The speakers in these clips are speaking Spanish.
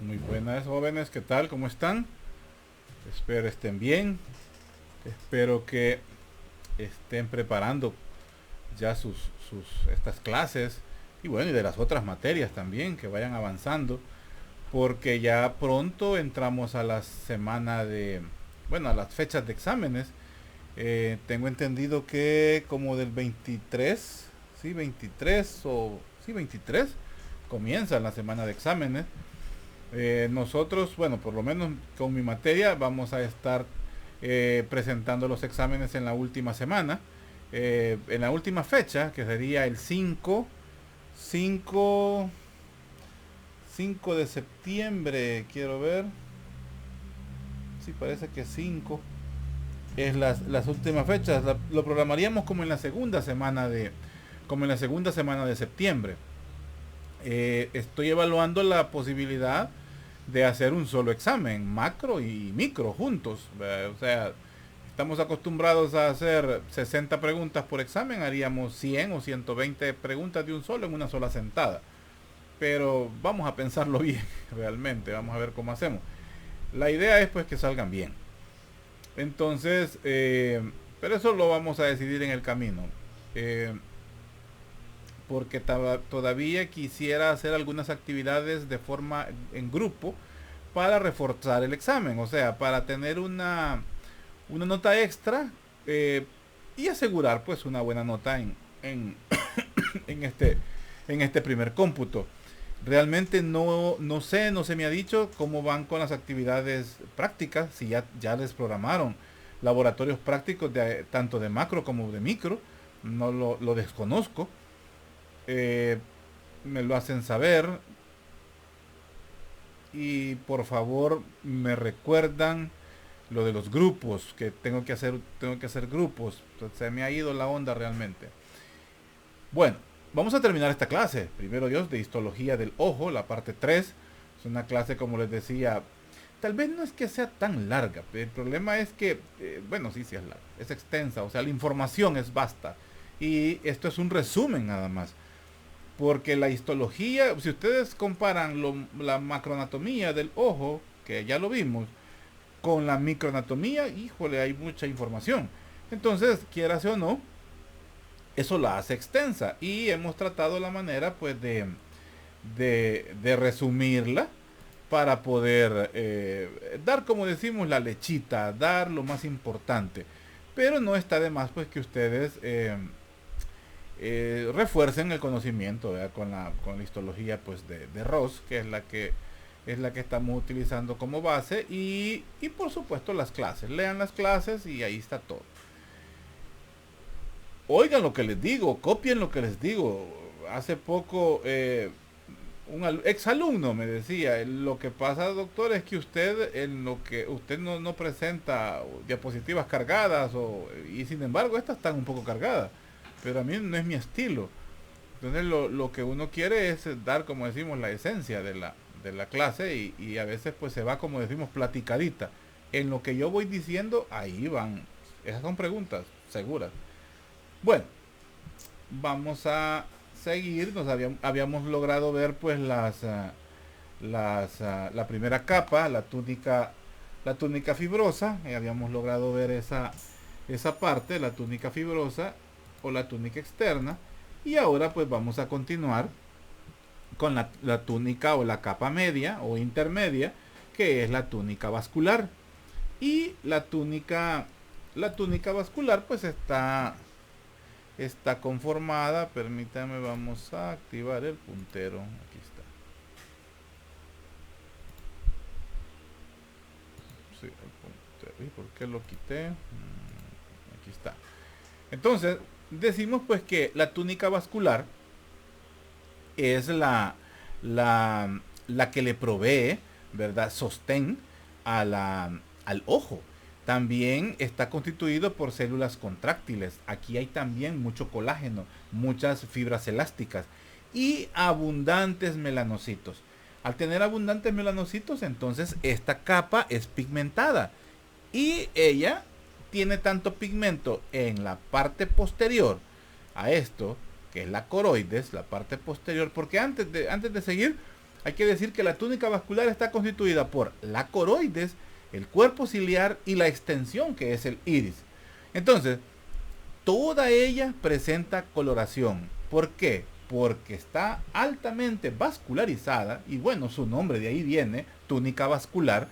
Muy buenas jóvenes, ¿qué tal? ¿Cómo están? Espero estén bien. Espero que estén preparando ya estas clases y bueno, y de las otras materias también, que vayan avanzando, porque ya pronto entramos a la semana de, bueno, a las fechas de exámenes. Tengo entendido que como del 23, sí, 23 o, sí, 23, comienza la semana de exámenes. Nosotros, bueno, por lo menos con mi materia, vamos a estar presentando los exámenes en la última semana, en la última fecha, que sería el 5, 5 de septiembre, quiero ver. Sí, parece que 5 es las últimas fechas. Lo programaríamos como en la segunda semana como en la segunda semana de septiembre. Estoy evaluando la posibilidad de hacer un solo examen, macro y micro juntos. O sea, estamos acostumbrados a hacer 60 preguntas por examen, haríamos 100 o 120 preguntas de un solo en una sola sentada. Pero vamos a pensarlo bien, realmente, vamos a ver cómo hacemos. La idea es pues que salgan bien. Entonces, pero eso lo vamos a decidir en el camino. Eh, Porque todavía quisiera hacer algunas actividades de forma en grupo para reforzar el examen, o sea, para tener una nota extra, eh, y asegurar pues una buena nota en, en, este, en este primer cómputo. Realmente no se me ha dicho cómo van con las actividades prácticas, si ya les programaron laboratorios prácticos tanto de macro como de micro, no lo desconozco. eh, Me lo hacen saber y por favor me recuerdan lo de los grupos, que tengo que hacer grupos. Entonces, se me ha ido la onda realmente. Bueno, vamos a terminar esta clase, primero Dios, de histología del ojo, la parte 3. Es una clase, como les decía, tal vez no es que sea tan larga. El problema es que, bueno, sí es larga, es extensa, o sea, la información es vasta. Y esto es un resumen nada más. Porque la histología, si ustedes comparan la macroanatomía del ojo, que ya lo vimos, con la microanatomía, híjole, hay mucha información. Entonces, quieras o no, eso la hace extensa. Y hemos tratado la manera, pues, de resumirla para poder dar, como decimos, la lechita, dar lo más importante. Pero no está de más, pues, que ustedes refuercen el conocimiento, ¿verdad? Con la histología pues de Ross, que es la que estamos utilizando como base, y por supuesto las clases. Lean las clases y ahí está todo. Oigan lo que les digo, copien lo que les digo. Hace poco un ex alumno me decía, lo que pasa, doctor, es que usted en lo que usted no presenta diapositivas cargadas, y sin embargo estas están un poco cargadas, pero a mí no es mi estilo. Entonces lo que uno quiere es dar, como decimos, la esencia de la clase, y a veces pues se va, como decimos, platicadita. En lo que yo voy diciendo, ahí van. Esas son preguntas seguras. Bueno, vamos a seguir. Habíamos logrado ver pues la primera capa, la túnica fibrosa. Habíamos logrado ver esa parte, la túnica fibrosa o la túnica externa. Y ahora pues vamos a continuar con la túnica o la capa media o intermedia, que es la túnica vascular. Y la túnica vascular pues está conformada, permítame, vamos a activar el puntero, aquí está. Sí, el puntero. ¿Y por qué lo quité? Aquí está. Entonces, decimos pues que la túnica vascular es la que le provee, ¿verdad?, sostén al ojo. También está constituido por células contráctiles. Aquí hay también mucho colágeno, muchas fibras elásticas y abundantes melanocitos. Al tener abundantes melanocitos, entonces esta capa es pigmentada y ella tiene tanto pigmento en la parte posterior a esto, que es la coroides, la parte posterior, porque antes de seguir, Hay que decir que la túnica vascular está constituida por la coroides, el cuerpo ciliar y la extensión, que es el iris. Entonces, toda ella presenta coloración. ¿Por qué? Porque está altamente vascularizada, y bueno, su nombre de ahí viene, túnica vascular,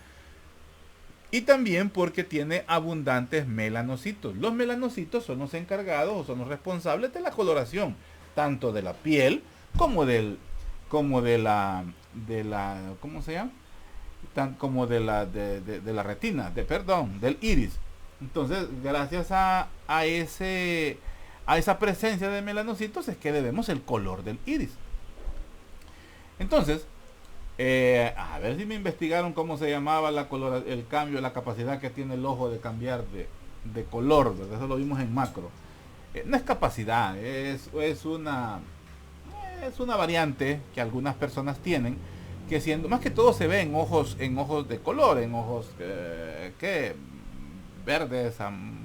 y también porque tiene abundantes melanocitos. Los melanocitos son los encargados o son los responsables de la coloración, tanto de la piel como de la ¿cómo se llama? Como de la retina, del iris. Entonces, gracias a esa presencia de melanocitos es que debemos el color del iris. Entonces, a ver si me investigaron cómo se llamaba el cambio, la capacidad que tiene el ojo de cambiar de color, ¿verdad? Eso lo vimos en macro. No es capacidad, es una variante que algunas personas tienen, que siendo más que todo se ve en ojos de color, en ojos que verdes,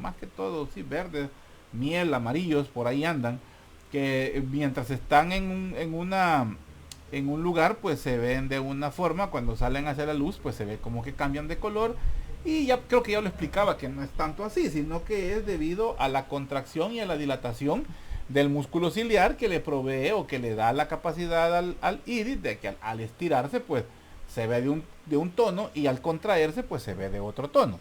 más que todo, sí, verdes, miel, amarillos, por ahí andan, que mientras están en un lugar, pues se ven de una forma, cuando salen hacia la luz, pues se ve como que cambian de color. Y ya creo que ya lo explicaba, que no es tanto así, sino que es debido a la contracción y a la dilatación del músculo ciliar, que le provee o que le da la capacidad al iris de que al estirarse, pues se ve de un tono, y al contraerse, pues se ve de otro tono.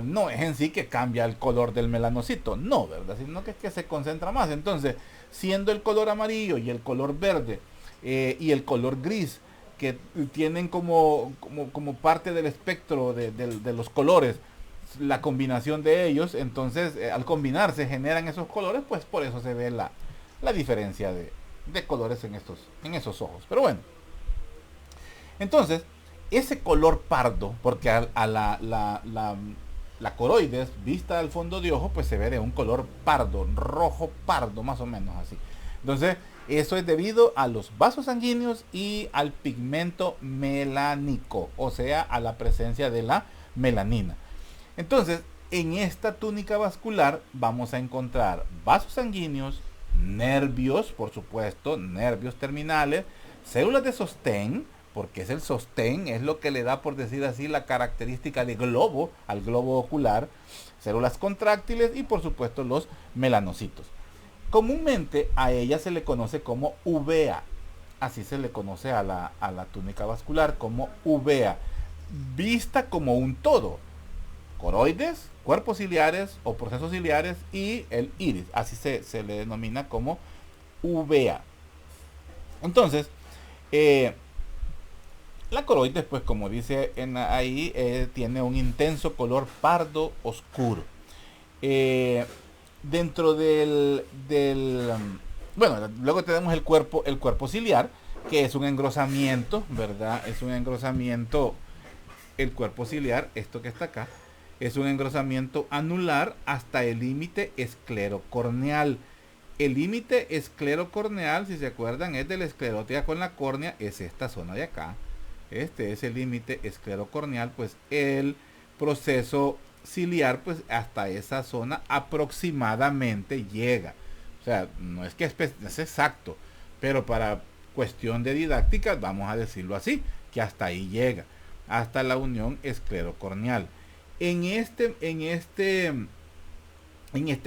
No es en sí que cambia el color del melanocito, no, ¿verdad? Sino que es que se concentra más. Entonces, siendo el color amarillo y el color verde y el color gris, que tienen como parte del espectro de los colores, la combinación de ellos, entonces al combinarse generan esos colores, pues por eso se ve la diferencia de colores en esos ojos. Pero bueno, entonces ese color pardo, porque a la coroides vista al fondo de ojo, pues se ve de un color pardo, rojo pardo, más o menos así. Entonces, eso es debido a los vasos sanguíneos y al pigmento melánico, o sea, a la presencia de la melanina. Entonces, en esta túnica vascular vamos a encontrar vasos sanguíneos, nervios, por supuesto, nervios terminales, células de sostén, porque es el sostén, es lo que le da, por decir así, la característica de globo al globo ocular, células contráctiles y por supuesto los melanocitos. Comúnmente a ella se le conoce como uvea, así se le conoce a la túnica vascular, como uvea, vista como un todo, coroides, cuerpos ciliares o procesos ciliares y el iris, así se le denomina como uvea. Entonces, la coroides, pues como dice ahí, tiene un intenso color pardo oscuro. Dentro bueno, luego tenemos el cuerpo ciliar, que es un engrosamiento, ¿verdad? Es un engrosamiento, el cuerpo ciliar, esto que está acá, es un engrosamiento anular hasta el límite esclerocorneal. El límite esclerocorneal, si se acuerdan, es de la esclerótica con la córnea, es esta zona de acá. Este es el límite esclerocorneal, pues el proceso ciliar, pues hasta esa zona aproximadamente llega. O sea, no es que es exacto, pero para cuestión de didáctica vamos a decirlo así, que hasta ahí llega, hasta la unión esclerocorneal. En este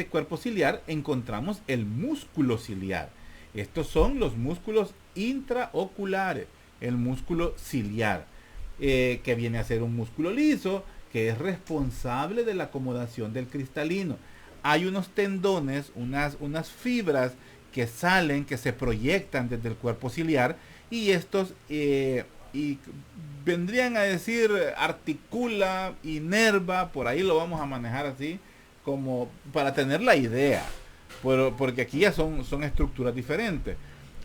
cuerpo ciliar encontramos el músculo ciliar. Estos son los músculos intraoculares, el músculo ciliar, que viene a ser un músculo liso, que es responsable de la acomodación del cristalino. Hay unos tendones, unas fibras que salen, que se proyectan desde el cuerpo ciliar, y estos y vendrían a decir articula, inerva, por ahí lo vamos a manejar así, como para tener la idea, porque aquí ya son estructuras diferentes.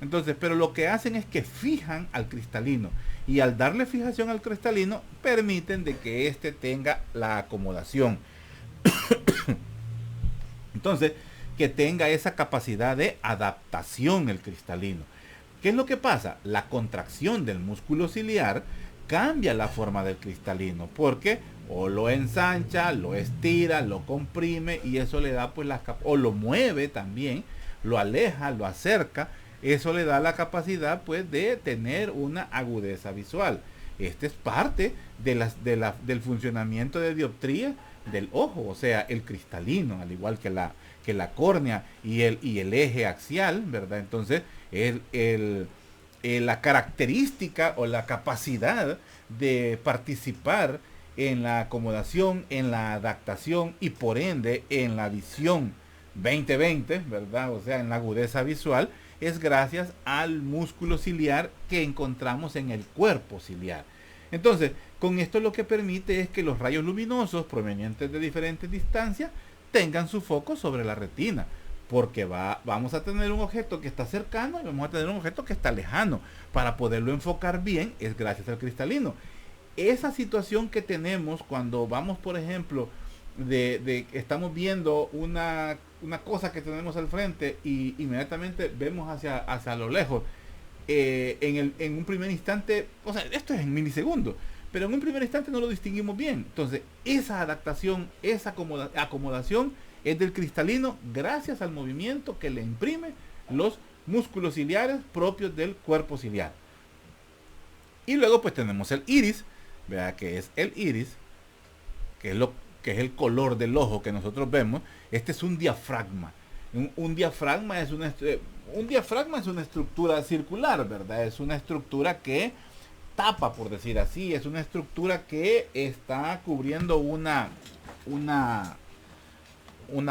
Entonces, pero lo que hacen es que fijan al cristalino, y al darle fijación al cristalino permiten de que éste tenga la acomodación. Entonces, que tenga esa capacidad de adaptación el cristalino. ¿Qué es lo que pasa? La contracción del músculo ciliar cambia la forma del cristalino, porque o lo ensancha, lo estira, lo comprime, y eso le da pues o lo mueve también, lo aleja, lo acerca. eso le da la capacidad pues de tener una agudeza visual. Este es parte del funcionamiento de dioptría del ojo, o sea, el cristalino, al igual que la córnea y el eje axial, ¿verdad? Entonces, la característica o la capacidad de participar en la acomodación, en la adaptación y por ende en la visión 20/20, ¿verdad? O sea, en la agudeza visual, es gracias al músculo ciliar que encontramos en el cuerpo ciliar. Entonces, con esto lo que permite es que los rayos luminosos provenientes de diferentes distancias tengan su foco sobre la retina, porque vamos a tener un objeto que está cercano y vamos a tener un objeto que está lejano. Para poderlo enfocar bien es gracias al cristalino. Esa situación que tenemos cuando vamos, por ejemplo, estamos viendo una cosa que tenemos al frente y inmediatamente vemos hacia lo lejos, en un primer instante, o sea, esto es en milisegundos, pero en un primer instante no lo distinguimos bien. Entonces, esa adaptación, esa acomodación es del cristalino gracias al movimiento que le imprime los músculos ciliares propios del cuerpo ciliar. Y luego pues tenemos el iris, ¿verdad? Que es el iris, que es el color del ojo que nosotros vemos. Este es un diafragma. Un diafragma es una estructura circular, ¿verdad? Es una estructura que tapa, por decir así. Es una estructura que está cubriendo una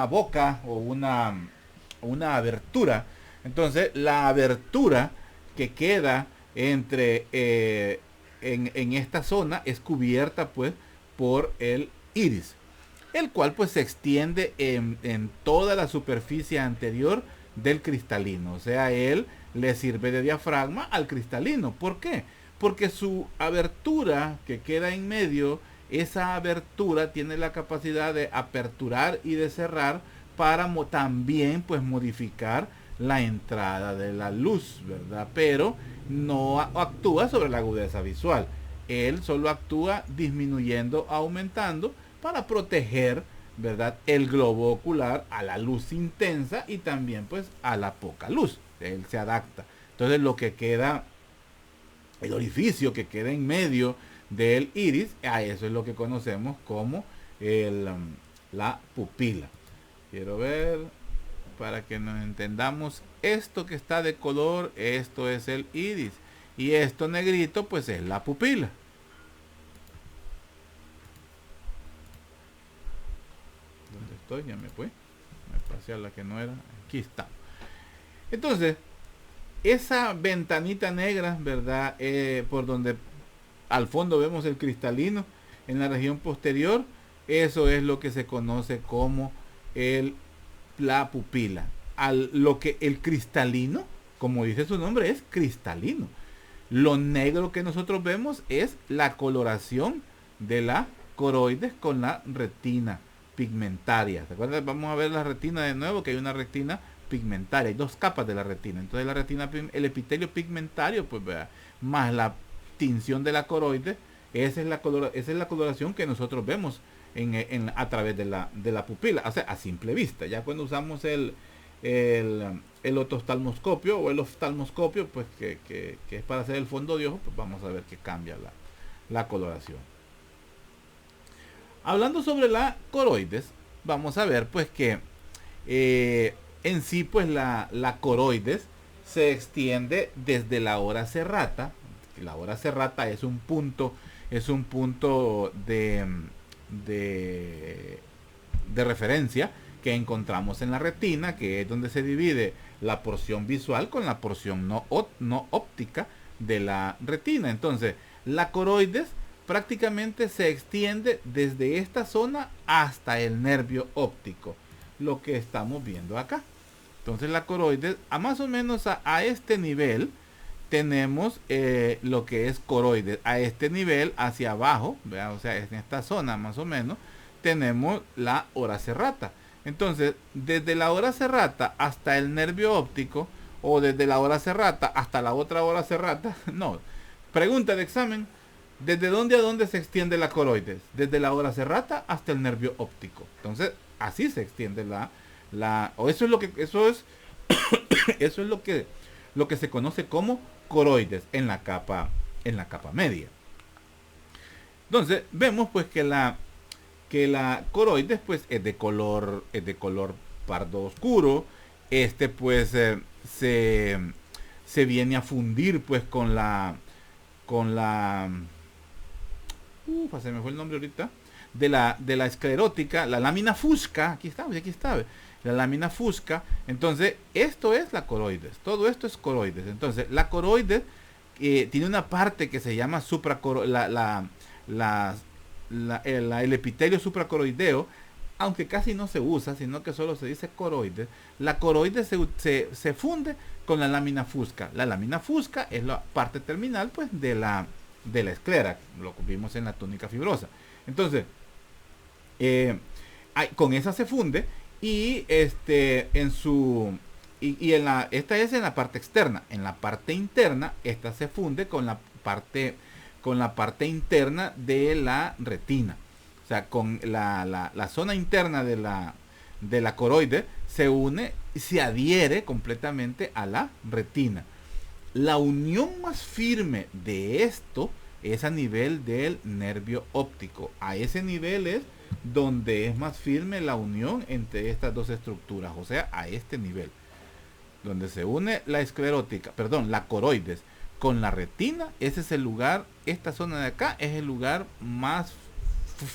boca o una abertura. Entonces, la abertura que queda entre en esta zona es cubierta pues por el iris, el cual pues se extiende en toda la superficie anterior del cristalino. O sea, él le sirve de diafragma al cristalino. ¿Por qué? Porque su abertura que queda en medio, esa abertura tiene la capacidad de aperturar y de cerrar para también pues modificar la entrada de la luz, ¿verdad? Pero no actúa sobre la agudeza visual. Él solo actúa disminuyendo, aumentando para proteger, ¿verdad?, el globo ocular a la luz intensa y también pues a la poca luz. Él se adapta. Entonces lo que queda, el orificio que queda en medio del iris, a eso es lo que conocemos como la pupila. Quiero ver, para que nos entendamos, esto que está de color, esto es el iris. Y esto negrito, pues es la pupila. ¿Dónde estoy? Ya me fui. Me pasé a la que no era. Aquí está. Entonces, esa ventanita negra, ¿verdad? Por donde al fondo vemos el cristalino, en la región posterior, eso es lo que se conoce como la pupila. Lo que el cristalino, como dice su nombre, es cristalino. Lo negro que nosotros vemos es la coloración de la coroides con la retina pigmentaria. ¿Se acuerdan? Vamos a ver la retina de nuevo, que hay una retina pigmentaria. Hay dos capas de la retina. Entonces la retina, el epitelio pigmentario, pues vea, más la tinción de la coroides, esa es la coloración que nosotros vemos a través de la pupila, o sea, a simple vista. Ya cuando usamos el otoftalmoscopio o el oftalmoscopio, pues que es para hacer el fondo de ojo, pues vamos a ver que cambia la coloración. Hablando sobre la coroides, vamos a ver pues que en sí pues la coroides se extiende desde la hora serrata. La hora serrata es un punto de referencia que encontramos en la retina, que es donde se divide la porción visual con la porción no óptica de la retina. Entonces, la coroides prácticamente se extiende desde esta zona hasta el nervio óptico, lo que estamos viendo acá. Entonces, la coroides, a más o menos a este nivel, tenemos lo que es coroides. A este nivel, hacia abajo, ¿verdad? O sea, en esta zona más o menos, tenemos la hora serrata. Entonces, desde la hora serrata hasta el nervio óptico, o desde la hora serrata hasta la otra hora serrata, no. Pregunta de examen, ¿desde dónde a dónde se extiende la coroides? Desde la hora serrata hasta el nervio óptico. Entonces, así se extiende eso es lo que lo que se conoce como coroides en la capa media. Entonces vemos pues que la coroides pues es de color pardo oscuro. Pues se viene a fundir pues con la se me fue el nombre ahorita, de la esclerótica, la lámina fusca. Aquí está, la lámina fusca. Entonces esto es la coroides, todo esto es coroides. Entonces la coroides tiene una parte que se llama el epitelio supracoroideo, aunque casi no se usa, sino que solo se dice coroides. La coroides se funde con la lámina fusca. La lámina fusca es la parte terminal pues de la esclera, lo que vimos en la túnica fibrosa. Entonces con esa se funde y esta es en la parte externa. En la parte interna esta se funde con la parte interna de la retina. O sea, con la zona interna de la coroide se une y se adhiere completamente a la retina. La unión más firme de esto es a nivel del nervio óptico. A ese nivel es donde es más firme la unión entre estas dos estructuras. O sea, a este nivel, donde se une la coroides con la retina. Ese es el lugar, esta zona de acá es el lugar más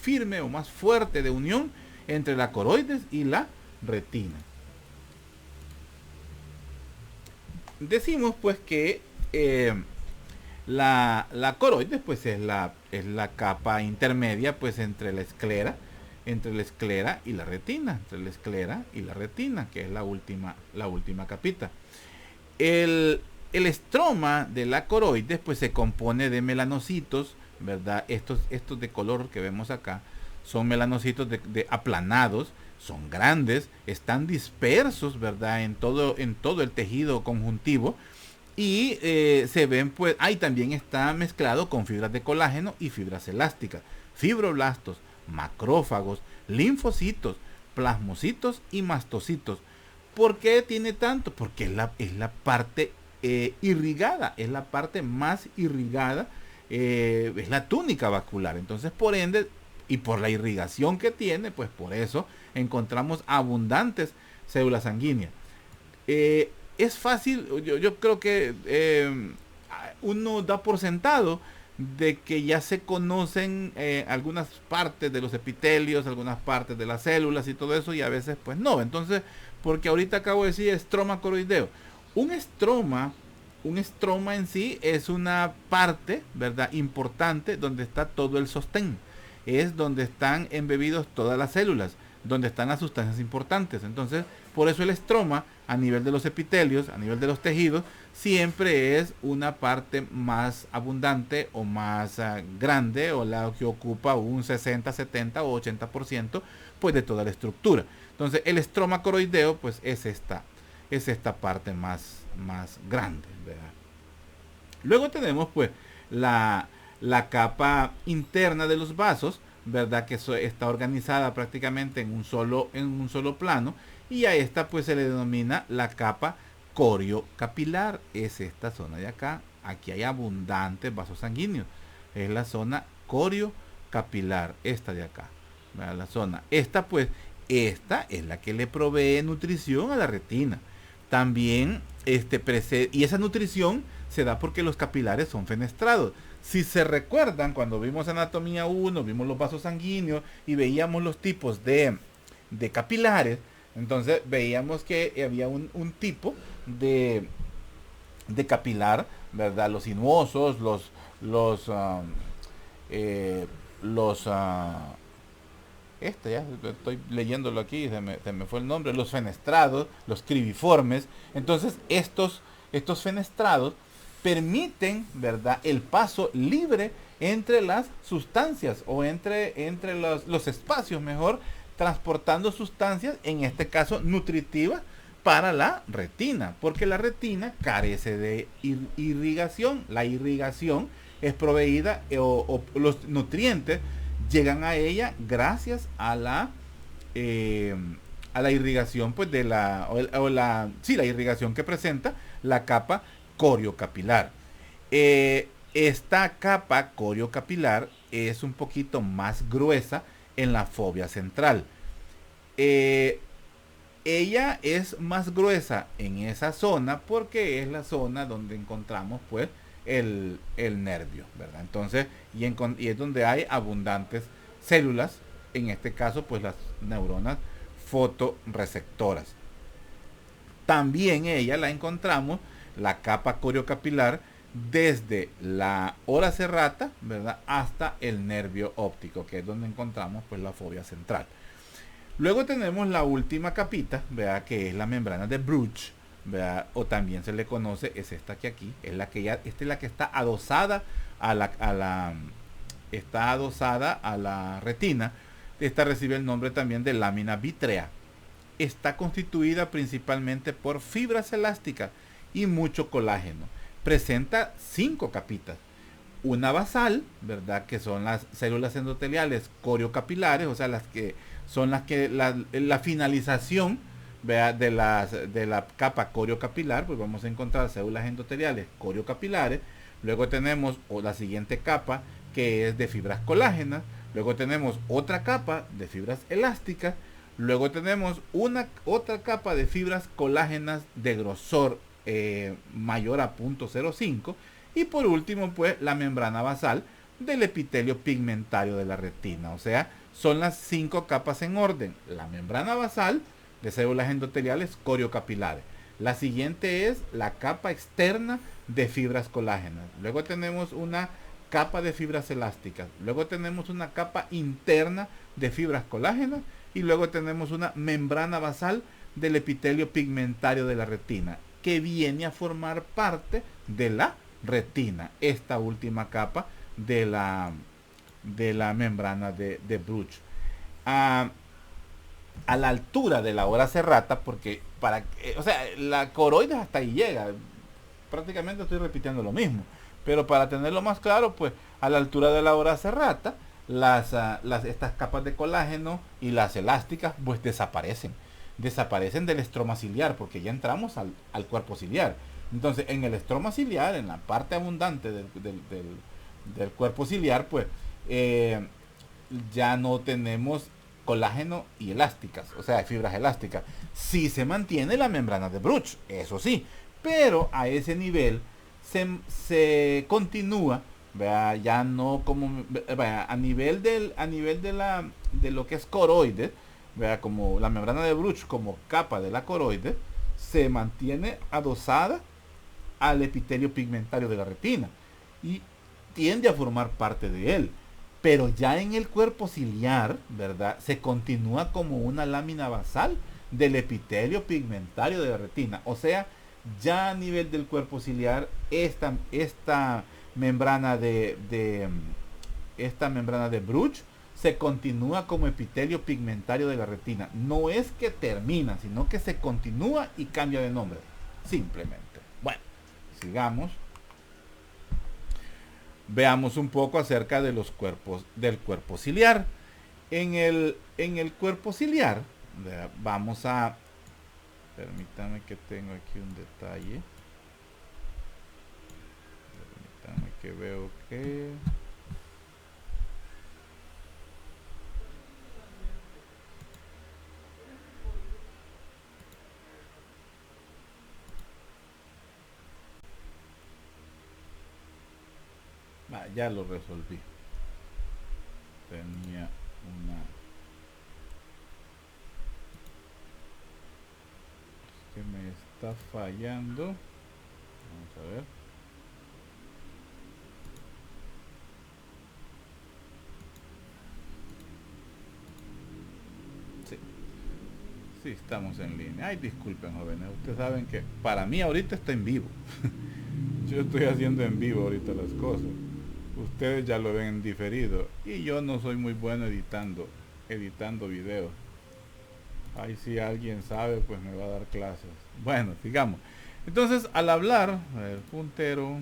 firme o más fuerte de unión entre la coroides y la retina. Decimos pues que la coroides pues es la capa intermedia pues entre la esclera y la retina, que es la última capita. El estroma de la coroides pues se compone de melanocitos, ¿verdad? Estos de color que vemos acá son melanocitos de aplanados, son grandes, están dispersos, ¿verdad? En todo el tejido conjuntivo. Y se ven pues, ahí también está mezclado con fibras de colágeno y fibras elásticas, fibroblastos, macrófagos, linfocitos, plasmocitos y mastocitos. ¿Por qué tiene tanto? Porque es la parte irrigada, es la parte más irrigada, es la túnica vascular. Entonces, por ende, y por la irrigación que tiene, pues por eso encontramos abundantes células sanguíneas. Es fácil, yo creo que uno da por sentado de que ya se conocen algunas partes de los epitelios, algunas partes de las células y todo eso, y a veces pues no. Entonces, porque ahorita acabo de decir estroma coroideo. Un estroma en sí es una parte, ¿verdad?, importante donde está todo el sostén. Es donde están embebidos todas las células, donde están las sustancias importantes. Entonces, por eso el estroma, a nivel de los epitelios, a nivel de los tejidos, siempre es una parte más abundante o más grande, o la que ocupa un 60, 70 o 80% pues de toda la estructura. Entonces, el estroma coroideo pues es esta parte más grande, ¿verdad? Luego tenemos pues la capa interna de los vasos, ¿verdad?, que está organizada prácticamente en un solo plano, y a esta pues se le denomina la capa coriocapilar. Es esta zona de acá. Aquí hay abundantes vasos sanguíneos, es la zona coriocapilar, esta de acá, ¿verdad? La zona, esta es la que le provee nutrición a la retina. También y esa nutrición se da porque los capilares son fenestrados. Si se recuerdan, cuando vimos anatomía 1, vimos los vasos sanguíneos y veíamos los tipos de capilares, entonces veíamos que había un tipo de capilar, ¿verdad? Los sinuosos, ya estoy leyéndolo aquí, se me fue el nombre, los fenestrados, los cribiformes. Entonces estos fenestrados permiten, ¿verdad?, el paso libre entre las sustancias o entre los espacios, mejor, transportando sustancias, en este caso nutritivas, para la retina, porque la retina carece de irrigación. La irrigación es proveída o los nutrientes llegan a ella gracias a la irrigación pues la irrigación que presenta la capa coriocapilar. Esta capa coriocapilar es un poquito más gruesa en la fobia central. Eh, Ella es más gruesa en esa zona porque es la zona donde encontramos pues el nervio, ¿verdad? Entonces, y es donde hay abundantes células, en este caso pues las neuronas fotorreceptoras. También ella la encontramos, la capa coriocapilar, desde la ora serrata, ¿verdad? Hasta el nervio óptico, que es donde encontramos pues la fobia central. Luego tenemos la última capita, ¿verdad? Que es la membrana de Bruch, ¿verdad? O también se le conoce, es esta que aquí, es la que ya, esta es la que está adosada está adosada a la retina. Esta recibe el nombre también de lámina vítrea. Está constituida principalmente por fibras elásticas y mucho colágeno. Presenta 5 capitas. Una basal, ¿verdad? Que son las células endoteliales coriocapilares, o sea, las que son las que la finalización, ¿verdad? De la capa coriocapilar, pues vamos a encontrar células endoteliales coriocapilares. Luego tenemos la siguiente capa que es de fibras colágenas. Luego tenemos otra capa de fibras elásticas. Luego tenemos otra capa de fibras colágenas de grosor mayor a 0.05. Y por último, pues la membrana basal del epitelio pigmentario de la retina. O sea, son las 5 capas en orden. La membrana basal de células endoteliales coriocapilares. La siguiente es la capa externa de fibras colágenas. Luego tenemos una capa de fibras elásticas. Luego tenemos una capa interna de fibras colágenas. Y luego tenemos una membrana basal del epitelio pigmentario de la retina, que viene a formar parte de la retina, esta última capa de la membrana de Bruch. A la altura de la ora serrata, porque o sea, la coroides hasta ahí llega, prácticamente estoy repitiendo lo mismo, pero para tenerlo más claro, pues a la altura de la ora serrata, estas capas de colágeno y las elásticas pues desaparecen del estroma ciliar, porque ya entramos al cuerpo ciliar. Entonces, en el estroma ciliar, en la parte abundante del cuerpo ciliar, pues ya no tenemos colágeno y elásticas, o sea, fibras elásticas. Sí se mantiene la membrana de Bruch, eso sí, pero a ese nivel se continúa, ¿verdad? Ya no como, ¿verdad? a nivel de lo que es coroide, ¿verdad? Como la membrana de Bruch como capa de la coroide, se mantiene adosada al epitelio pigmentario de la retina y tiende a formar parte de él. Pero ya en el cuerpo ciliar, ¿verdad? Se continúa como una lámina basal del epitelio pigmentario de la retina. O sea, ya a nivel del cuerpo ciliar, esta membrana esta membrana de Bruch se continúa como epitelio pigmentario de la retina. No es que termina, sino que se continúa y cambia de nombre. Simplemente. Bueno, sigamos. Veamos un poco acerca de los cuerpos del cuerpo ciliar. En el cuerpo ciliar, vamos a... Permítame que tengo aquí un detalle. Permítame que veo que... ya lo resolví. Tenía una... Es que me está fallando. Vamos a ver. Sí. Sí, estamos en línea. Ay, disculpen, jóvenes. Ustedes saben que para mí ahorita está en vivo. Yo estoy haciendo en vivo ahorita las cosas. Ustedes ya lo ven en diferido. Y yo no soy muy bueno editando videos. Ahí si alguien sabe, pues me va a dar clases. Bueno, sigamos. Entonces, al hablar, a ver, puntero.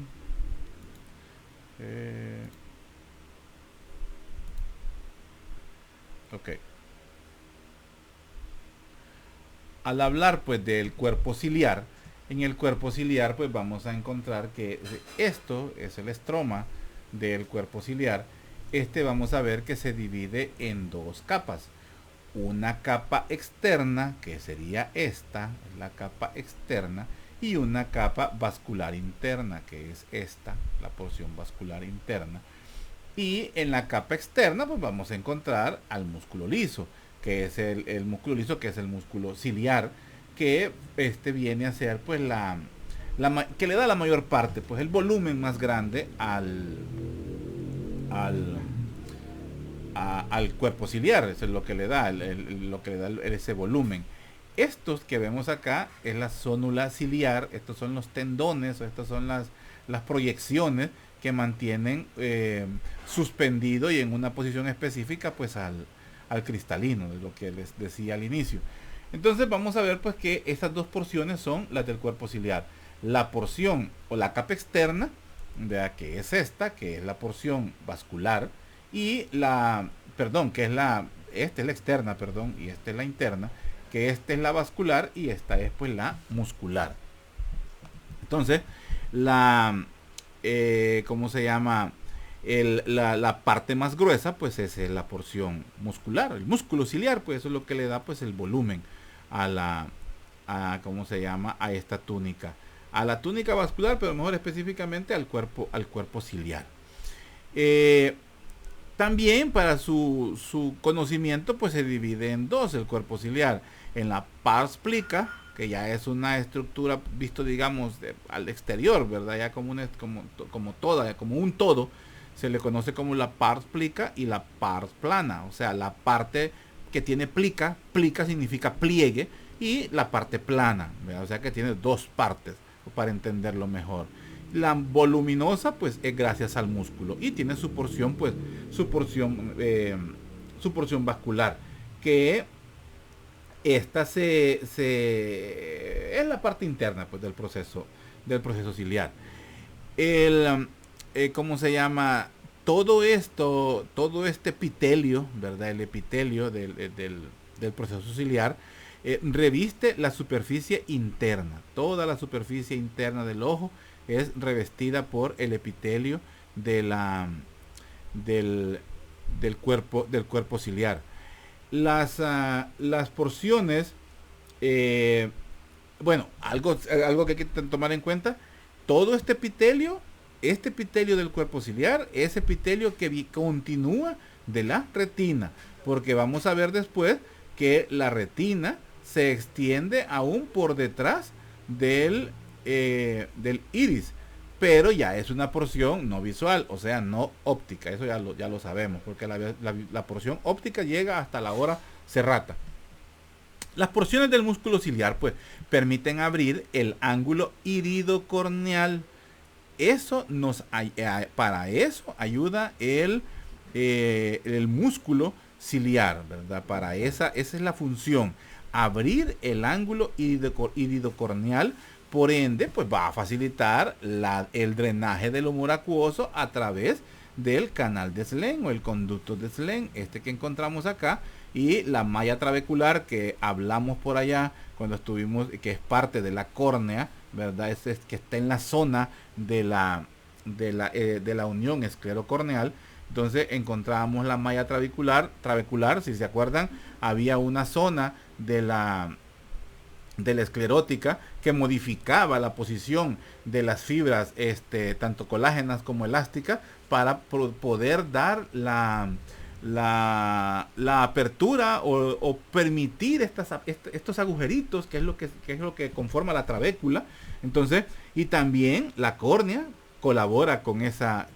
Ok. Al hablar, pues, del cuerpo ciliar, en el cuerpo ciliar pues vamos a encontrar que esto es el estroma del cuerpo ciliar. Vamos a ver que se divide en dos capas. Una capa externa, que sería esta, la capa externa, y una capa vascular interna, que es esta, la porción vascular interna. Y en la capa externa pues vamos a encontrar al músculo liso, que es el músculo liso, que es el músculo ciliar, que viene a ser pues que le da la mayor parte, pues el volumen más grande al cuerpo ciliar. Eso es lo que le da, lo que le da ese volumen. Estos que vemos acá es la zónula ciliar. Estos son los tendones, o estas son las proyecciones que mantienen suspendido y en una posición específica pues al cristalino, de lo que les decía al inicio. Entonces vamos a ver pues que estas dos porciones son las del cuerpo ciliar. La porción o la capa externa, vea, que es esta, que es la porción vascular, y que es la externa, perdón, y esta es la interna, que esta es la vascular y esta es pues la muscular. Entonces, ¿cómo se llama? La parte más gruesa pues es la porción muscular, el músculo ciliar, pues eso es lo que le da pues el volumen ¿cómo se llama? A esta túnica, a la túnica vascular, pero mejor específicamente al cuerpo ciliar. También para su conocimiento pues se divide en dos el cuerpo ciliar, en la pars plica, que ya es una estructura visto digamos al exterior, ¿verdad? Ya como un todo, se le conoce como la pars plica y la pars plana, o sea, la parte que tiene plica significa pliegue, y la parte plana, ¿verdad? O sea que tiene dos partes, para entenderlo mejor. La voluminosa pues es gracias al músculo y tiene su porción pues su porción vascular, que esta es la parte interna pues del proceso ciliar. ¿Cómo se llama? Todo este epitelio, ¿verdad? El epitelio del proceso ciliar reviste la superficie interna. Toda la superficie interna del ojo es revestida por el epitelio del cuerpo ciliar. Las porciones, algo que hay que tomar en cuenta, todo este epitelio del cuerpo ciliar es epitelio que continúa de la retina, porque vamos a ver después que la retina se extiende aún por detrás del iris, pero ya es una porción no visual, o sea, no óptica. Eso ya lo sabemos, porque la porción óptica llega hasta la hora serrata. Las porciones del músculo ciliar pues permiten abrir el ángulo iridocorneal. Para eso ayuda el músculo ciliar, ¿verdad? Para esa es la función, abrir el ángulo iridocorneal. Por ende, pues va a facilitar el drenaje del humor acuoso a través del canal de Slane o el conducto de Slane, que encontramos acá, y la malla trabecular que hablamos por allá cuando estuvimos, que es parte de la córnea, ¿verdad? Es que está en la zona de la unión esclerocorneal. Entonces encontrábamos la malla trabecular, si se acuerdan, había una zona de la esclerótica que modificaba la posición de las fibras, tanto colágenas como elásticas, para poder dar la apertura o permitir estos agujeritos, que es lo que conforma la trabécula. Entonces, y también la córnea colabora con esa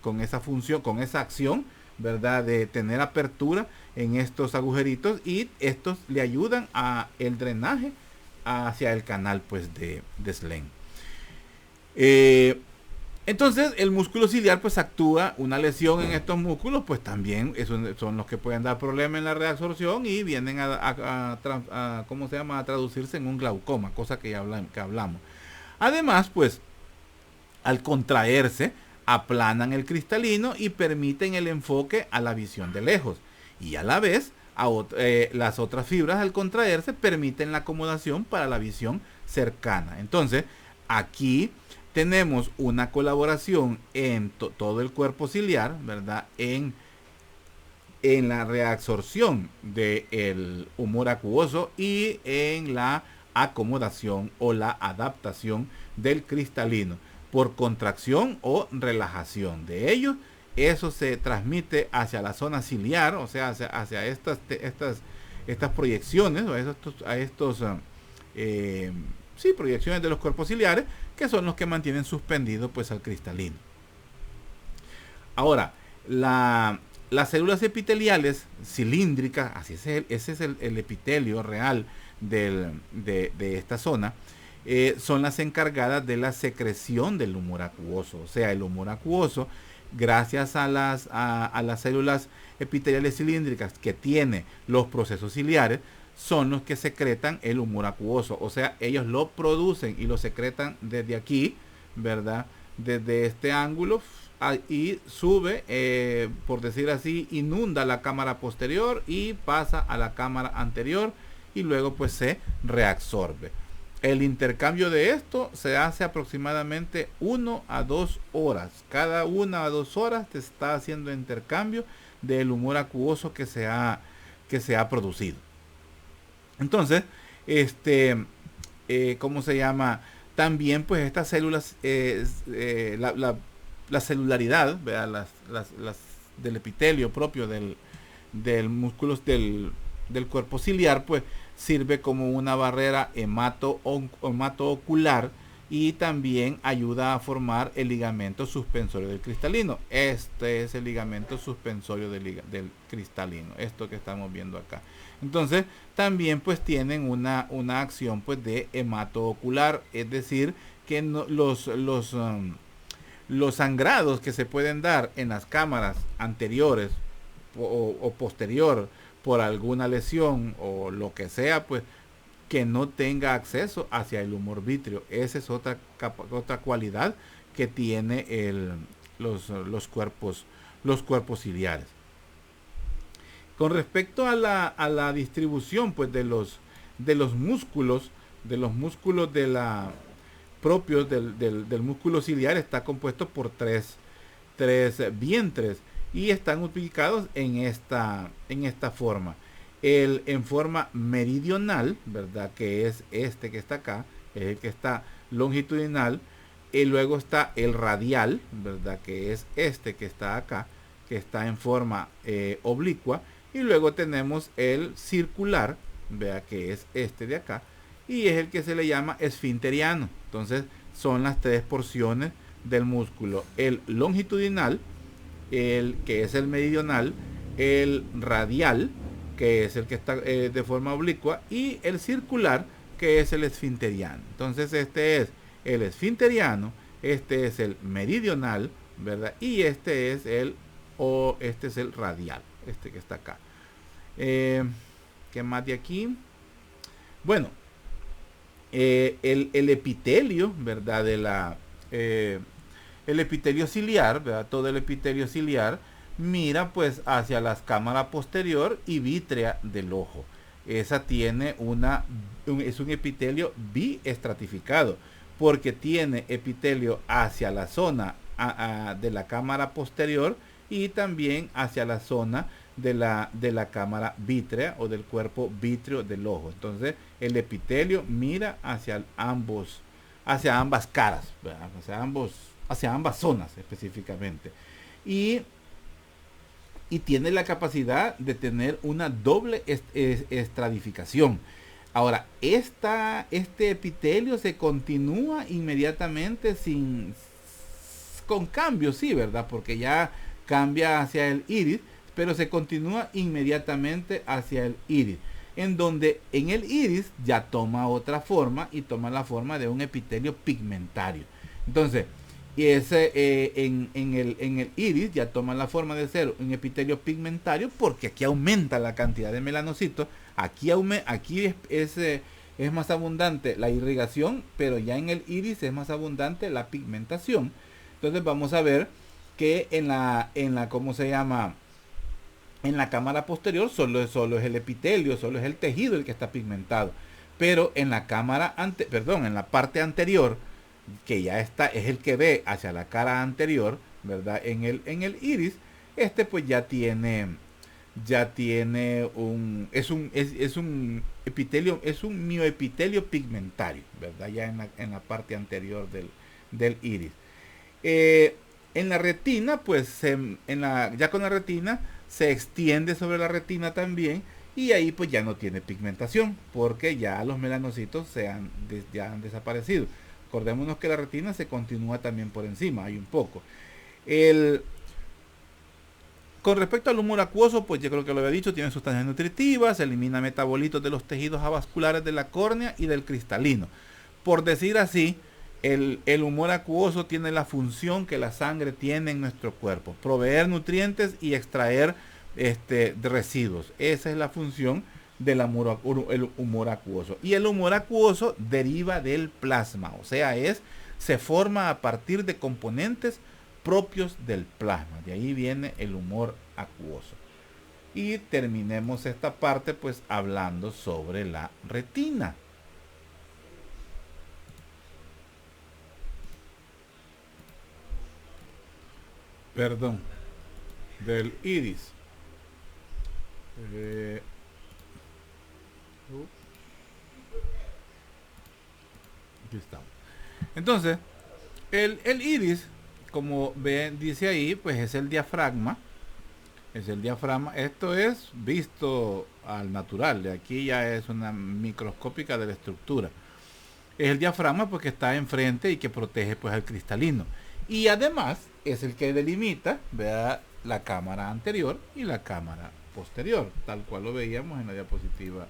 función, con esa acción, ¿verdad? De tener apertura en estos agujeritos, y estos le ayudan a el drenaje hacia el canal pues de Slane. Entonces el músculo ciliar pues actúa, una lesión en estos músculos pues también son los que pueden dar problemas en la reabsorción y vienen ¿cómo se llama? A traducirse en un glaucoma, cosa que hablamos. Además pues al contraerse aplanan el cristalino y permiten el enfoque a la visión de lejos, y a la vez las otras fibras al contraerse permiten la acomodación para la visión cercana. Entonces aquí tenemos una colaboración en todo el cuerpo ciliar, ¿verdad? En la reabsorción del humor acuoso y en la acomodación o la adaptación del cristalino por contracción o relajación de ellos. Eso se transmite hacia la zona ciliar, o sea, hacia estas proyecciones, o a estos proyecciones de los cuerpos ciliares, que son los que mantienen suspendido pues al cristalino. Ahora, las células epiteliales cilíndricas, ese es el epitelio real de esta zona, son las encargadas de la secreción del humor acuoso. O sea, el humor acuoso, gracias a las células epiteliales cilíndricas que tiene los procesos ciliares, son los que secretan el humor acuoso. O sea, ellos lo producen y lo secretan desde aquí, ¿verdad? Desde este ángulo, y sube, por decir así, inunda la cámara posterior y pasa a la cámara anterior y luego pues se reabsorbe. El intercambio de esto se hace aproximadamente 1 a 2 horas. Cada 1 a 2 horas te está haciendo intercambio del humor acuoso que se ha producido. Entonces, ¿cómo se llama? También pues estas células, la celularidad, ¿verdad? Las del epitelio propio del músculo del cuerpo ciliar, pues sirve como una barrera hematoocular y también ayuda a formar el ligamento suspensorio del cristalino. Este es el ligamento suspensorio del cristalino, esto que estamos viendo acá. Entonces también pues tienen una acción pues de hematoocular, es decir que los sangrados que se pueden dar en las cámaras anteriores o posterior por alguna lesión o lo que sea, pues que no tenga acceso hacia el humor vítreo. Esa es otra cualidad que tiene los cuerpos ciliares. Con respecto a la distribución pues de los músculos propios del músculo ciliar, está compuesto por tres vientres y están ubicados en esta forma. En forma meridional, ¿verdad? Que es este que está acá, es el que está longitudinal, y luego está el radial, ¿verdad? Que es este que está acá, que está en forma oblicua, y luego tenemos el circular, vea, que es este de acá, y es el que se le llama esfinteriano. Entonces son las tres porciones del músculo: el longitudinal, el que es el meridional, el radial, que es el que está de forma oblicua, y el circular, que es el esfinteriano. Entonces este es el esfinteriano, este es el meridional, ¿verdad? Y este es el radial, este que está acá. ¿Qué más de aquí? Bueno, el epitelio, ¿verdad? El epitelio ciliar, ¿verdad? Todo el epitelio ciliar mira pues hacia las cámaras posterior y vítrea del ojo. Esa tiene es un epitelio biestratificado, porque tiene epitelio hacia la zona de la cámara posterior y también hacia la zona de la cámara vítrea o del cuerpo vítreo del ojo. Entonces el epitelio mira hacia ambas caras, ¿verdad? hacia ambas zonas específicamente, y tiene la capacidad de tener una doble estratificación. Ahora, este epitelio se continúa inmediatamente con cambios, sí, ¿verdad? Porque ya cambia hacia el iris, pero se continúa inmediatamente hacia el iris, en donde en el iris ya toma otra forma y toma la forma de un epitelio pigmentario. Entonces, en el iris ya toma la forma de ser un epitelio pigmentario, porque aquí aumenta la cantidad de melanocitos. Aquí es más abundante la irrigación, pero ya en el iris es más abundante la pigmentación. Entonces vamos a ver que en la ¿cómo se llama? En la cámara posterior solo es el epitelio, solo es el tejido el que está pigmentado. Pero en la parte anterior que ya está, es el que ve hacia la cara anterior, ¿verdad? En el iris, pues ya tiene es un epitelio, es un mioepitelio pigmentario, ¿verdad? Ya en la parte anterior del iris. Eh, en la retina, pues ya con la retina se extiende sobre la retina también, y ahí pues ya no tiene pigmentación porque ya los melanocitos ya han desaparecido. Acordémonos que la retina se continúa también por encima, hay un poco. El, con respecto al humor acuoso, pues yo creo que lo había dicho, tiene sustancias nutritivas, elimina metabolitos de los tejidos avasculares de la córnea y del cristalino. Por decir así, el humor acuoso tiene la función que la sangre tiene en nuestro cuerpo: proveer nutrientes y extraer residuos. Esa es la función del humor acuoso. Y el humor acuoso deriva del plasma, o sea, se forma a partir de componentes propios del plasma. De ahí viene el humor acuoso. Y terminemos esta parte pues hablando sobre la retina. Perdón, del iris. Eh, Aquí estamos. Entonces, el iris, como ven, dice ahí, pues es el diafragma. Es el diafragma. Esto es visto al natural. De aquí ya es una microscópica de la estructura. Es el diafragma porque está enfrente y que protege pues al cristalino. Y además es el que delimita, vea, la cámara anterior y la cámara posterior, tal cual lo veíamos en la diapositiva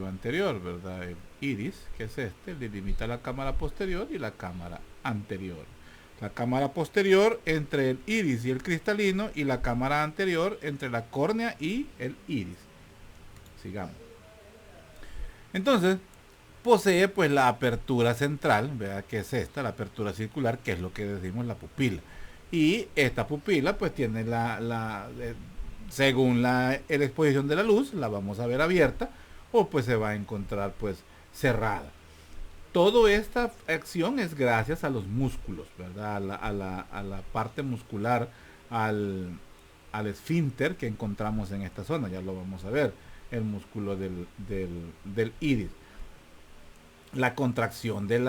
anterior, ¿verdad? El iris, que es delimita la cámara posterior y la cámara anterior. La cámara posterior entre el iris y el cristalino, y la cámara anterior entre la córnea y el iris. Sigamos. Entonces, posee pues la apertura central, ¿verdad? Que es la apertura circular, que es lo que decimos la pupila. Y esta pupila pues tiene según la exposición de la luz, la vamos a ver abierta, o pues se va a encontrar pues cerrada. Toda esta acción es gracias a los músculos, ¿verdad? A la parte muscular, al esfínter que encontramos en esta zona. Ya lo vamos a ver, el músculo del iris. La contracción del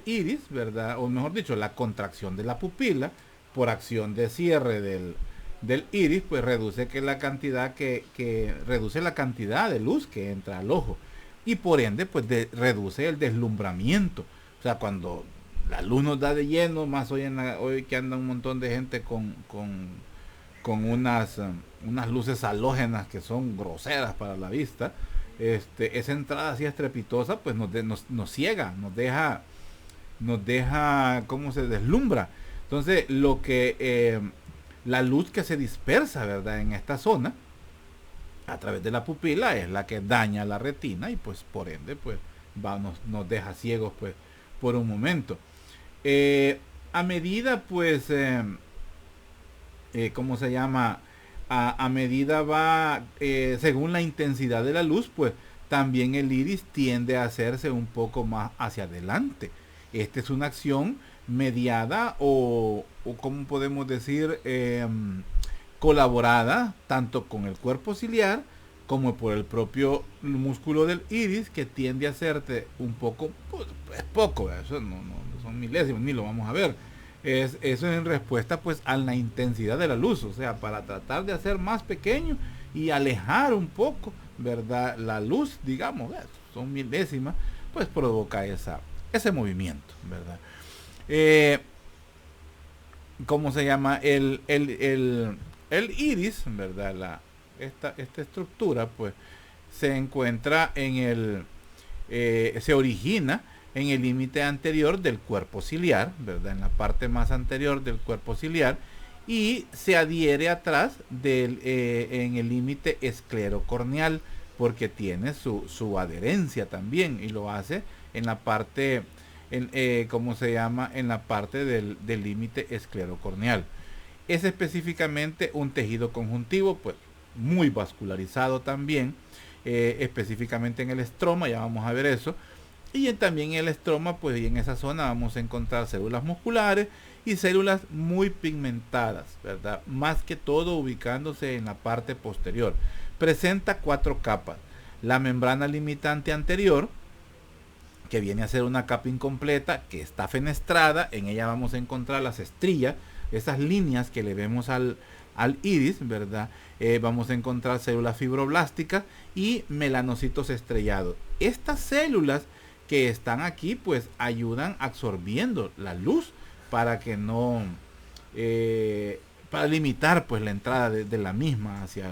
iris, ¿verdad? O mejor dicho, la contracción de la pupila por acción de cierre del iris, pues reduce reduce la cantidad de luz que entra al ojo, y por ende pues reduce el deslumbramiento. O sea, cuando la luz nos da de lleno, más hoy que anda un montón de gente con unas luces halógenas que son groseras para la vista, esa entrada así estrepitosa pues nos ciega, nos deja cómo se deslumbra. Entonces la luz que se dispersa, ¿verdad?, en esta zona a través de la pupila es la que daña la retina, y pues por ende pues nos deja ciegos pues por un momento. A medida pues ¿cómo se llama? A medida va, según la intensidad de la luz, pues también el iris tiende a hacerse un poco más hacia adelante. Esta es una acción mediada o como podemos decir, colaborada tanto con el cuerpo ciliar como por el propio músculo del iris, que tiende a hacerte un poco, pues, es poco, eso no son milésimos, ni lo vamos a ver. Eso es en respuesta pues a la intensidad de la luz, o sea, para tratar de hacer más pequeño y alejar un poco, ¿verdad?, la luz, digamos, son milésimas, pues provoca ese movimiento, ¿verdad? ¿Cómo se llama? El iris, ¿verdad? Esta estructura pues se encuentra se origina en el límite anterior del cuerpo ciliar, ¿verdad? En la parte más anterior del cuerpo ciliar, y se adhiere atrás en el límite esclerocorneal, porque tiene su adherencia también, y lo hace en la parte, ¿cómo se llama? En la parte del límite esclerocorneal. Es específicamente un tejido conjuntivo, pues muy vascularizado también, específicamente en el estroma, ya vamos a ver eso. Y también en el estroma, pues y en esa zona vamos a encontrar células musculares y células muy pigmentadas, ¿verdad? Más que todo ubicándose en la parte posterior. Presenta 4 capas. La membrana limitante anterior, que viene a ser una capa incompleta, que está fenestrada. En ella vamos a encontrar las estrías, esas líneas que le vemos al iris, ¿verdad? Vamos a encontrar células fibroblásticas y melanocitos estrellados. Estas células que están aquí, pues ayudan absorbiendo la luz para que no, para limitar pues la entrada de la misma hacia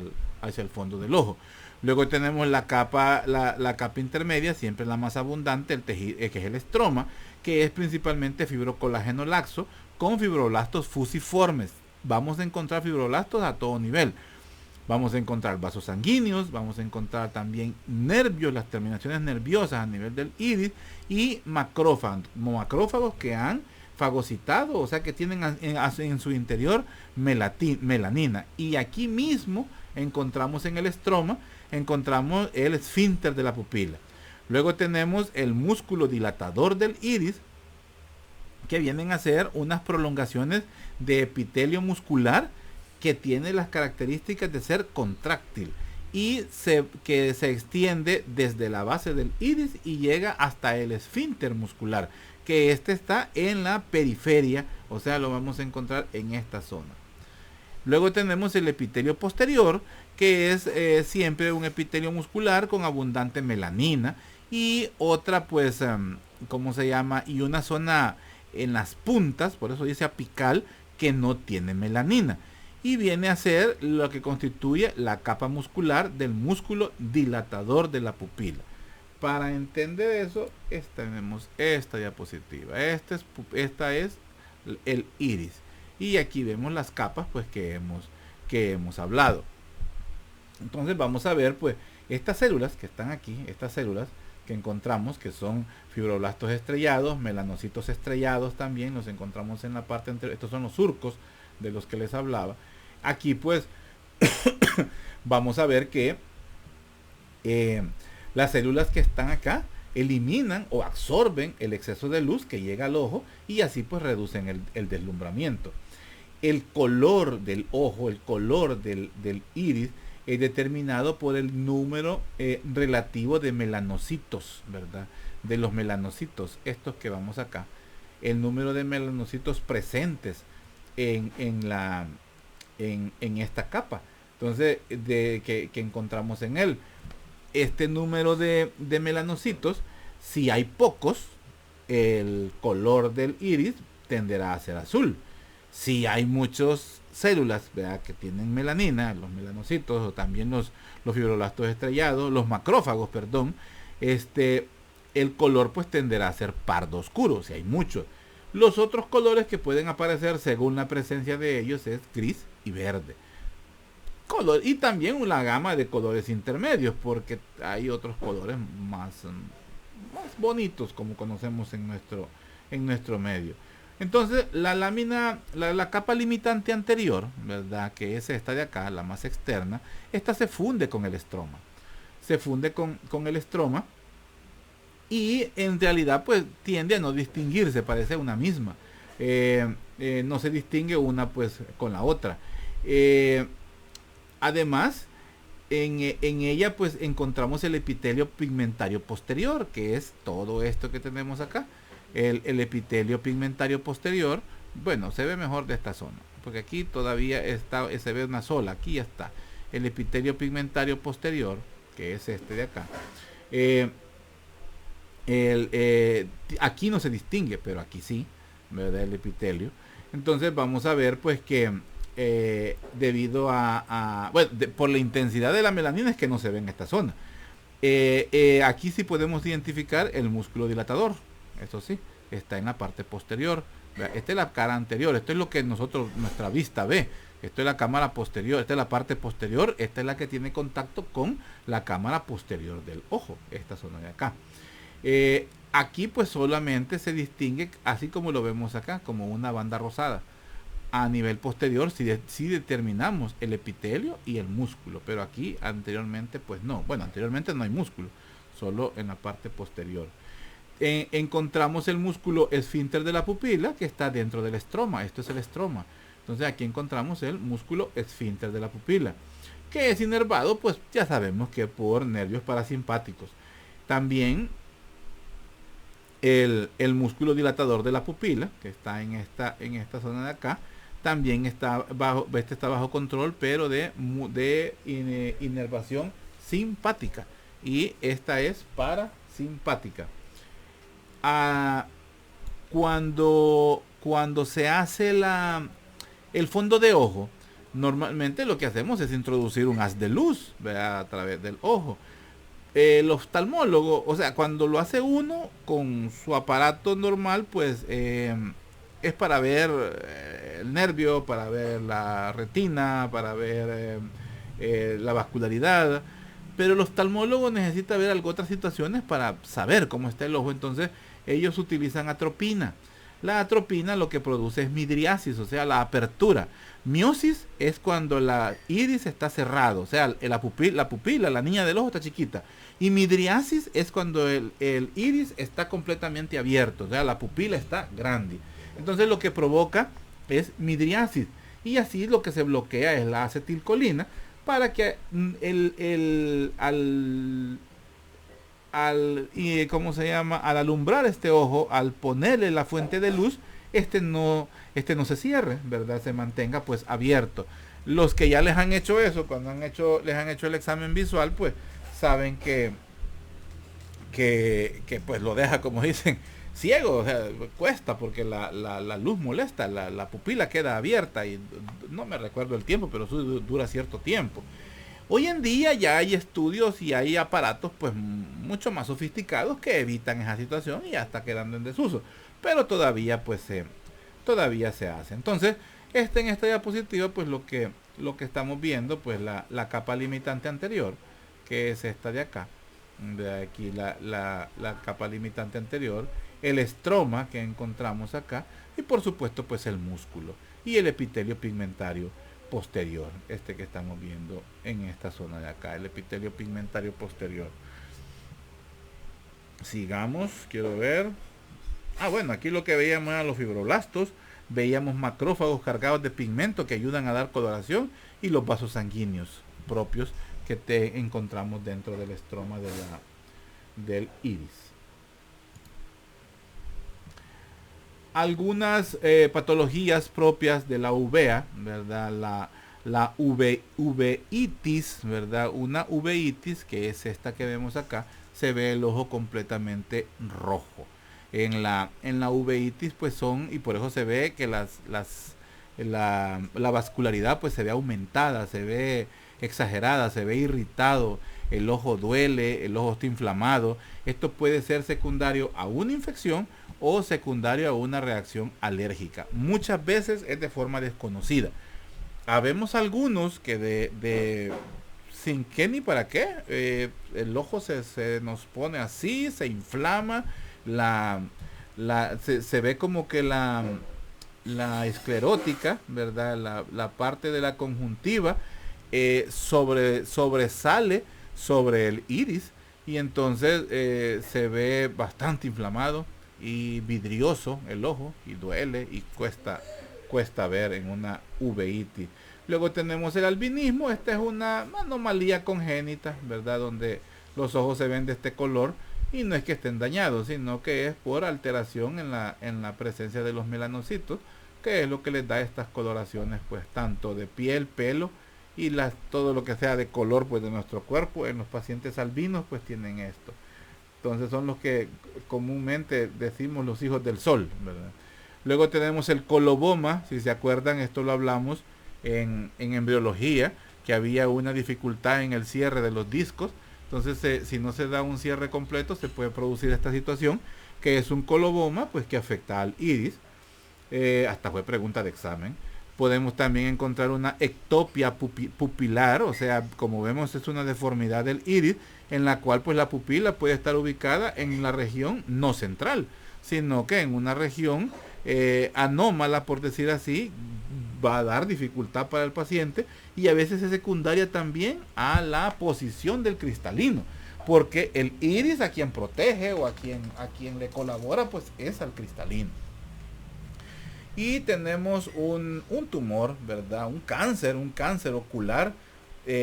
el fondo del ojo. Luego tenemos la capa intermedia, siempre la más abundante, el tejido, que es el estroma, que es principalmente fibrocolágeno laxo con fibroblastos fusiformes. Vamos a encontrar fibroblastos a todo nivel. Vamos a encontrar vasos sanguíneos, vamos a encontrar también nervios, las terminaciones nerviosas a nivel del iris, y macrófagos que han fagocitado, o sea que tienen en su interior melanina. Y aquí mismo encontramos en el estroma, encontramos el esfínter de la pupila. Luego tenemos el músculo dilatador del iris, que vienen a ser unas prolongaciones de epitelio muscular que tiene las características de ser contráctil y que se extiende desde la base del iris y llega hasta el esfínter muscular, que está en la periferia, o sea, lo vamos a encontrar en esta zona. Luego tenemos el epitelio posterior, que es siempre un epitelio muscular con abundante melanina y otra, pues, ¿cómo se llama? Y una zona en las puntas, por eso dice apical, que no tiene melanina. Y viene a ser lo que constituye la capa muscular del músculo dilatador de la pupila. Para entender eso, tenemos esta diapositiva. Esta es el iris. Y aquí vemos las capas pues que hemos hablado. Entonces vamos a ver pues estas células que están aquí, estas células que encontramos, que son fibroblastos estrellados, melanocitos estrellados también, los encontramos en la parte anterior. Estos son los surcos de los que les hablaba. Aquí pues vamos a ver que las células que están acá eliminan o absorben el exceso de luz que llega al ojo y así pues reducen el deslumbramiento. El color del ojo, el color del iris es determinado por el número relativo de melanocitos, ¿verdad? De los melanocitos, estos que vamos acá, el número de melanocitos presentes en esta capa, entonces que encontramos en él. Este número de melanocitos, si hay pocos, el color del iris tenderá a ser azul. Si hay muchas células, ¿verdad?, que tienen melanina, los melanocitos o también los fibroblastos estrellados, los macrófagos, perdón, el color pues tenderá a ser pardo oscuro, si hay muchos. Los otros colores que pueden aparecer según la presencia de ellos es gris y verde. Y también una gama de colores intermedios, porque hay otros colores más bonitos como conocemos en nuestro medio. Entonces la capa limitante anterior, ¿verdad?, que es esta de acá, la más externa, esta se funde con el estroma. Se funde con el estroma y en realidad pues tiende a no distinguirse, parece una misma. No se distingue una pues con la otra. Además, en ella pues encontramos el epitelio pigmentario posterior, que es todo esto que tenemos acá. El epitelio pigmentario posterior, bueno, se ve mejor de esta zona, porque aquí todavía se ve una sola, aquí ya está. El epitelio pigmentario posterior, que es este de acá. Aquí no se distingue, pero aquí sí, ¿verdad?, el epitelio. Entonces vamos a ver pues que debido por la intensidad de la melanina es que no se ve en esta zona. Aquí sí podemos identificar el músculo dilatador, eso sí, está en la parte posterior. Esta es la cara anterior, esto es lo que nuestra vista ve. Esto es la cámara posterior, esta es la parte posterior, esta es la que tiene contacto con la cámara posterior del ojo, esta zona de acá. Aquí pues solamente se distingue, así como lo vemos acá, como una banda rosada. A nivel posterior sí determinamos el epitelio y el músculo, pero aquí anteriormente pues no. Bueno, anteriormente no hay músculo, solo en la parte posterior. encontramos el músculo esfínter de la pupila que está dentro del estroma. Esto es el estroma. Entonces aquí encontramos el músculo esfínter de la pupila, que es inervado, pues ya sabemos que por nervios parasimpáticos. También el músculo dilatador de la pupila, que está en esta zona de acá, también está bajo control, pero de inervación simpática. Y esta es parasimpática. Cuando se hace el fondo de ojo, normalmente lo que hacemos es introducir un haz de luz, ¿verdad?, a través del ojo. El oftalmólogo, o sea, cuando lo hace uno con su aparato normal, pues es para ver el nervio, para ver la retina, para ver la vascularidad. Pero el oftalmólogo necesita ver otras situaciones para saber cómo está el ojo. Entonces ellos utilizan atropina. La atropina lo que produce es midriasis, o sea, la apertura. Miosis es cuando la iris está cerrado, o sea, la pupila, la niña del ojo está chiquita. Y midriasis es cuando el iris está completamente abierto, o sea, la pupila está grande. Entonces lo que provoca es midriasis. Y así lo que se bloquea es la acetilcolina para que ¿cómo se llama? Al alumbrar este ojo, al ponerle la fuente de luz, este no se cierre, ¿verdad? Se mantenga pues abierto. Los que ya les han hecho eso, cuando les han hecho el examen visual, pues saben que pues lo deja, como dicen, ciego, o sea, cuesta porque la luz molesta, la pupila queda abierta y no me recuerdo el tiempo, pero eso dura cierto tiempo. Hoy en día ya hay estudios y hay aparatos pues mucho más sofisticados que evitan esa situación y ya está quedando en desuso. Pero todavía pues todavía se hace. Entonces, en esta diapositiva pues lo que estamos viendo pues la capa limitante anterior, que es esta de acá. De aquí la capa limitante anterior, el estroma que encontramos acá y por supuesto pues el músculo y el epitelio pigmentario posterior, que estamos viendo en esta zona de acá, el epitelio pigmentario posterior. Sigamos, quiero ver. Bueno, aquí lo que veíamos eran los fibroblastos, veíamos macrófagos cargados de pigmento que ayudan a dar coloración y los vasos sanguíneos propios que encontramos dentro del estroma del iris. Algunas patologías propias de la uvea, ¿verdad? La uveitis, ¿verdad? Una uveitis, que es esta que vemos acá, se ve el ojo completamente rojo. En la uveitis pues y por eso se ve que la vascularidad pues se ve aumentada, se ve exagerada, se ve irritado, el ojo duele, el ojo está inflamado. Esto puede ser secundario a una infección o secundario a una reacción alérgica. Muchas veces es de forma desconocida. Habemos algunos que sin qué ni para qué, el ojo se nos pone así, se inflama, se ve como que la esclerótica, ¿verdad? La parte de la conjuntiva sobresale sobre el iris y entonces se ve bastante inflamado y vidrioso el ojo y duele y cuesta ver en una uveitis. Luego tenemos el albinismo. Esta es una anomalía congénita, ¿verdad? Donde los ojos se ven de este color y no es que estén dañados, sino que es por alteración en la presencia de los melanocitos, que es lo que les da estas coloraciones, pues tanto de piel, pelo y todo lo que sea de color pues de nuestro cuerpo. En los pacientes albinos pues tienen esto. Entonces son los que comúnmente decimos los hijos del sol, ¿verdad? Luego tenemos el coloboma. Si se acuerdan, esto lo hablamos en embriología, que había una dificultad en el cierre de los discos. Entonces si no se da un cierre completo, se puede producir esta situación, que es un coloboma pues que afecta al iris. Hasta fue pregunta de examen. Podemos también encontrar una ectopia pupilar, o sea, como vemos es una deformidad del iris, en la cual pues la pupila puede estar ubicada en la región no central, sino que en una región anómala, por decir así, va a dar dificultad para el paciente y a veces es secundaria también a la posición del cristalino, porque el iris a quien protege o a quien le colabora pues es al cristalino. Y tenemos un tumor, ¿verdad? Un cáncer ocular.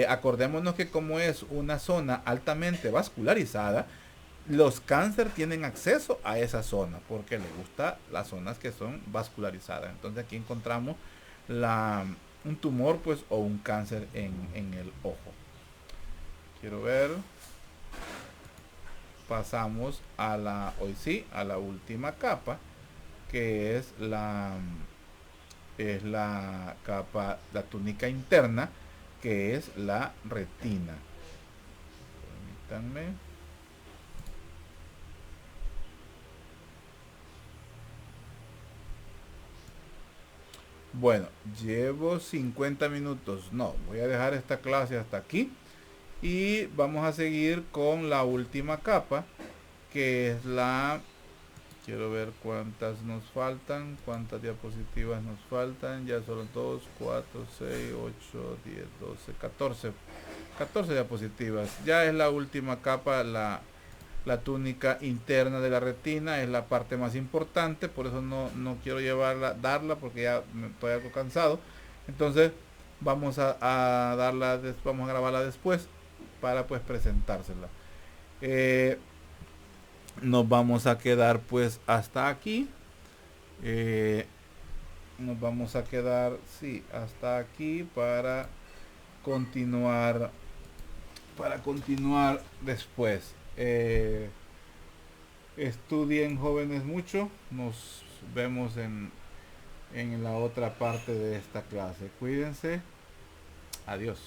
Acordémonos que como es una zona altamente vascularizada, los cáncer tienen acceso a esa zona porque les gusta las zonas que son vascularizadas. Entonces aquí encontramos un tumor pues o un cáncer en el ojo. Quiero ver. Pasamos hoy sí, a la última capa, que es la capa, la túnica interna, que es la retina. Permítanme. Bueno, llevo 50 minutos. No, voy a dejar esta clase hasta aquí. Y vamos a seguir con la última capa, que es quiero ver cuántas nos faltan, cuántas diapositivas nos faltan. Ya solo 2, 4, 6, 8, 10, 12, 14 diapositivas. Ya es la última capa, la túnica interna de la retina. Es la parte más importante, por eso no quiero darla porque ya estoy algo cansado. Entonces vamos a vamos a grabarla después para pues presentársela. Nos vamos a quedar pues hasta aquí. Nos vamos a quedar hasta aquí para continuar después. Estudien, jóvenes, mucho. Nos vemos en la otra parte de esta clase. Cuídense. Adiós.